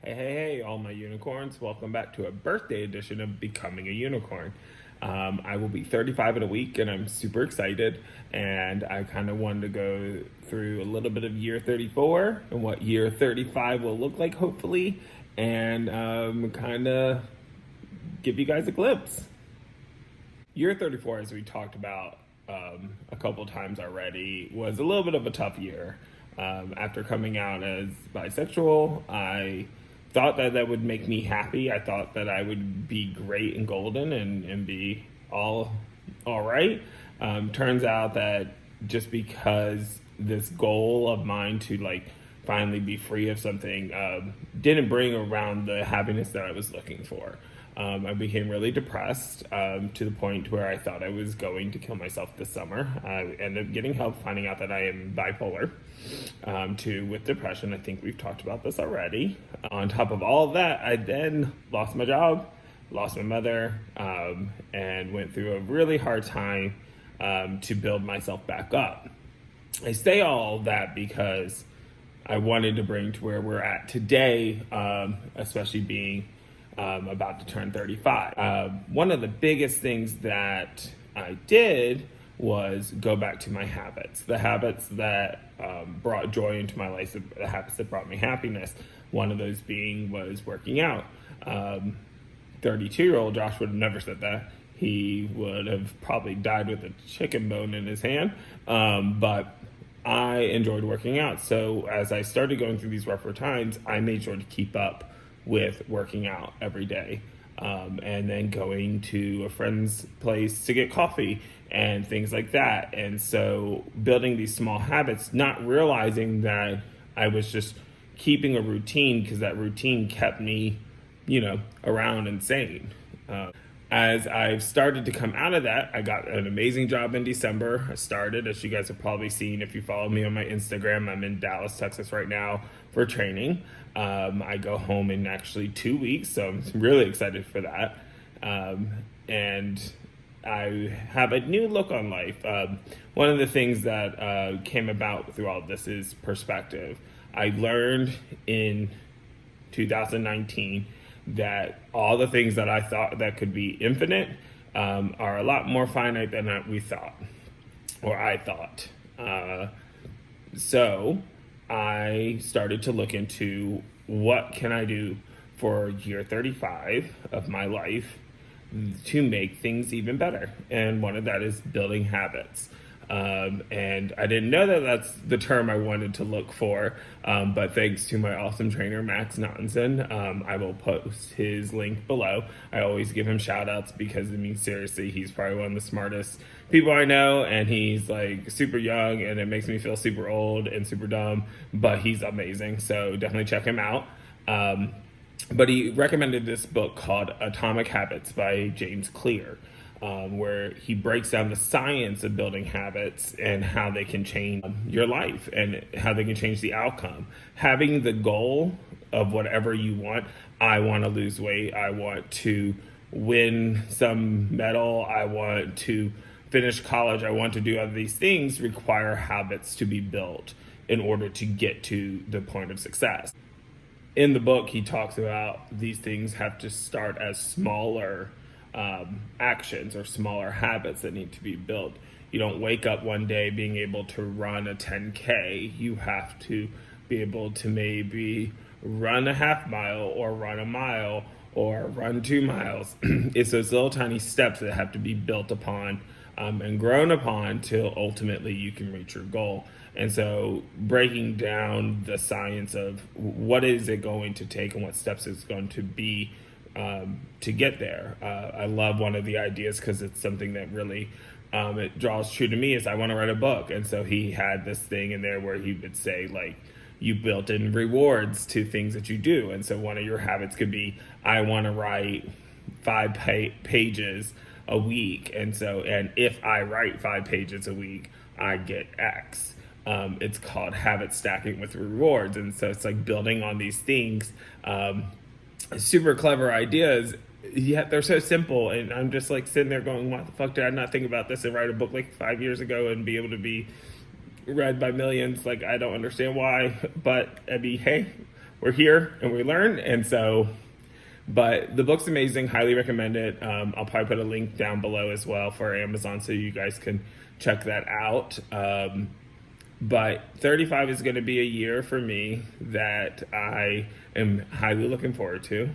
Hey, all my unicorns. Welcome back to a birthday edition of Becoming a Unicorn. I will be 35 in a week and I'm super excited. And I kind of wanted to go through a little bit of year 34 and what year 35 will look like, hopefully, and kind of give you guys a glimpse. Year 34, as we talked about a couple times already, was a little bit of a tough year. After coming out as bisexual, I thought that that would make me happy. I thought that I would be great and golden and be all right. Turns out that just because this goal of mine to finally be free of something didn't bring around the happiness that I was looking for. I became really depressed to the point where I thought I was going to kill myself this summer. I ended up getting help, finding out that I am bipolar too, with depression. I think we've talked about this already. On top of all of that, I then lost my job, lost my mother, and went through a really hard time to build myself back up. I say all that because I wanted to bring to where we're at today, especially being about to turn 35. One of the biggest things that I did was go back to my habits, the habits that brought joy into my life, the habits that brought me happiness. One of those was working out. 32-year-old Josh would have never said that. He would have probably died with a chicken bone in his hand. But I enjoyed working out. So as I started going through these rougher times, I made sure to keep up with working out every day, and then going to a friend's place to get coffee and things like that. And so building these small habits, not realizing that I was just keeping a routine because that routine kept me, around and sane. As I've started to come out of that, I got an amazing job in December. I started, as you guys have probably seen if you follow me on my Instagram, I'm in Dallas, Texas right now for training. I go home in actually 2 weeks, so I'm really excited for that. And I have a new look on life. One of the things that came about through all of this is perspective. I learned in 2019 that all the things that I thought that could be infinite are a lot more finite than we thought, or I thought. So I started to look into what can I do for year 35 of my life to make things even better. And one of that is building habits. And I didn't know that that's the term I wanted to look for, but thanks to my awesome trainer, Max Nottinson, I will post his link below. I always give him shout outs because, seriously, he's probably one of the smartest people I know, and he's super young, and it makes me feel super old and super dumb, but he's amazing, so definitely check him out. But he recommended this book called Atomic Habits by James Clear. Where he breaks down the science of building habits and how they can change your life and how they can change the outcome. Having the goal of whatever you want, I want to lose weight, I want to win some medal, I want to finish college, I want to do all these things, require habits to be built in order to get to the point of success. In the book, he talks about these things have to start as smaller actions or smaller habits that need to be built. You don't wake up one day being able to run a 10K. You have to be able to maybe run a half mile or run a mile or run 2 miles. It's those little tiny steps that have to be built upon and grown upon till ultimately you can reach your goal. And so breaking down the science of what is it going to take and what steps it's going to be to get there. I love one of the ideas because it's something that really it draws true to me is I want to write a book. And so he had this thing in there where he would say you built in rewards to things that you do. And so one of your habits could be, I want to write 5 pages a week. And if I write 5 pages a week, I get X. It's called habit stacking with rewards. And so it's building on these things. Super clever ideas, yet they're so simple, and I'm just sitting there going, what the fuck did I not think about this and write a book 5 years ago and be able to be read by millions? I don't understand why, but hey, we're here and we learn. And so, but the book's amazing. Highly recommend it. I'll probably put a link down below as well for Amazon so you guys can check that out. But 35 is going to be a year for me that I am highly looking forward to.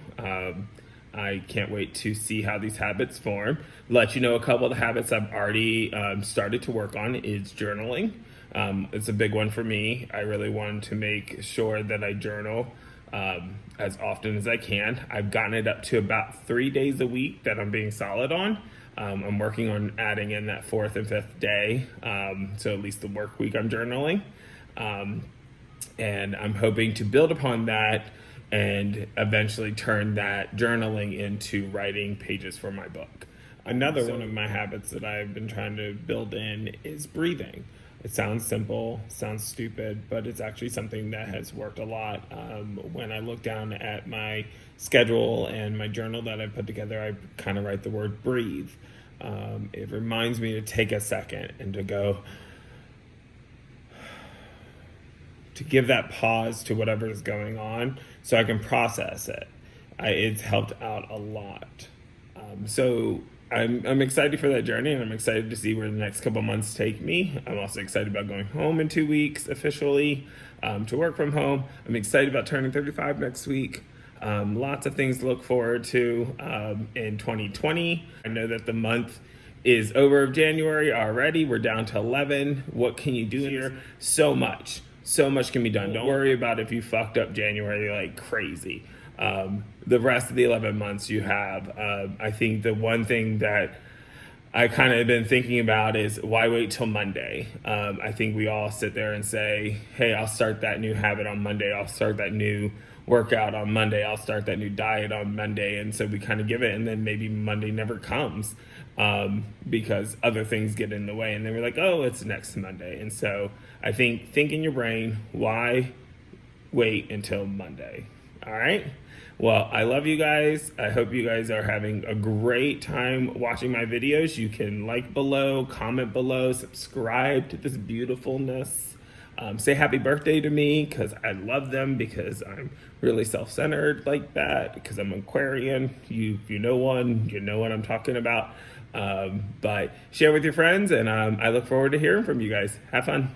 I can't wait to see how these habits form. Let you know a couple of the habits I've already started to work on is journaling. It's a big one for me. I really wanted to make sure that I journal as often as I can. I've gotten it up to about 3 days a week that I'm being solid on. I'm working on adding in that 4th and 5th day, so at least the work week I'm journaling. And I'm hoping to build upon that and eventually turn that journaling into writing pages for my book. Another one of my habits that I've been trying to build in is breathing. It sounds simple, sounds stupid, but it's actually something that has worked a lot. When I look down at my schedule and my journal that I put together, I kind of write the word breathe. It reminds me to take a second and to go, to give that pause to whatever is going on so I can process it. It's helped out a lot. So I'm excited for that journey, and I'm excited to see where the next couple months take me. I'm also excited about going home in 2 weeks officially to work from home. I'm excited about turning 35 next week. Lots of things to look forward to in 2020. I know that the month is over of January already. We're down to 11. What can you do here? So much can be done. Don't worry about if you fucked up January like crazy. The rest of the 11 months you have. I think the one thing that I kind of been thinking about is why wait till Monday? I think we all sit there and say, hey, I'll start that new habit on Monday. I'll start that new workout on Monday. I'll start that new diet on Monday. And so we kind of give it, and then maybe Monday never comes because other things get in the way. And then we're like, oh, it's next Monday. And so I think in your brain, why wait until Monday? All right. Well, I love you guys. I hope you guys are having a great time watching my videos. You can like below, comment below, subscribe to this beautifulness. Say happy birthday to me because I love them, because I'm really self-centered like that, because I'm Aquarian. You know one, you know what I'm talking about. But share with your friends, and I look forward to hearing from you guys. Have fun.